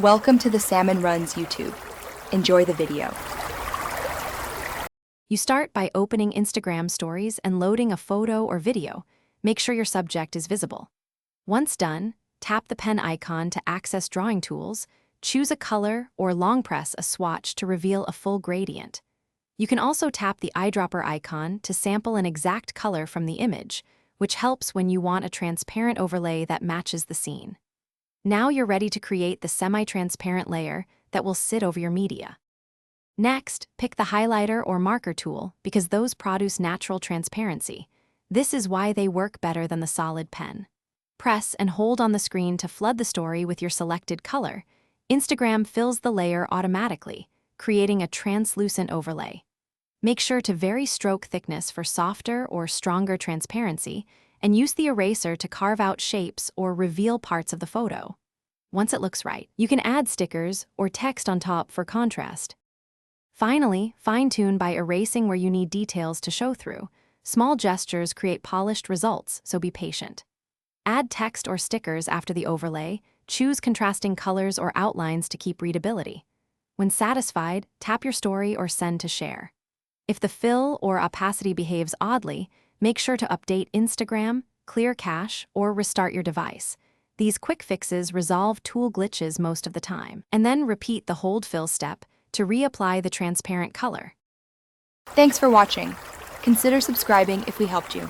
Welcome to the Salmon Runs YouTube. Enjoy the video. You start by opening Instagram stories and loading a photo or video. Make sure your subject is visible. Once done, tap the pen icon to access drawing tools, choose a color or long press a swatch to reveal a full gradient. You can also tap the eyedropper icon to sample an exact color from the image, which helps when you want a transparent overlay that matches the scene. Now you're ready to create the semi-transparent layer that will sit over your media. Next, pick the highlighter or marker tool because those produce natural transparency. This is why they work better than the solid pen. Press and hold on the screen to flood the story with your selected color. Instagram fills the layer automatically, creating a translucent overlay. Make sure to vary stroke thickness for softer or stronger transparency, and use the eraser to carve out shapes or reveal parts of the photo. Once it looks right, you can add stickers or text on top for contrast. Finally, fine-tune by erasing where you need details to show through. Small gestures create polished results, so be patient. Add text or stickers after the overlay, choose contrasting colors or outlines to keep readability. When satisfied, tap your story or send to share. If the fill or opacity behaves oddly, make sure to update Instagram, clear cache, or restart your device. These quick fixes resolve tool glitches most of the time, and then repeat the hold fill step to reapply the transparent color. Thanks for watching. Consider subscribing if we helped you.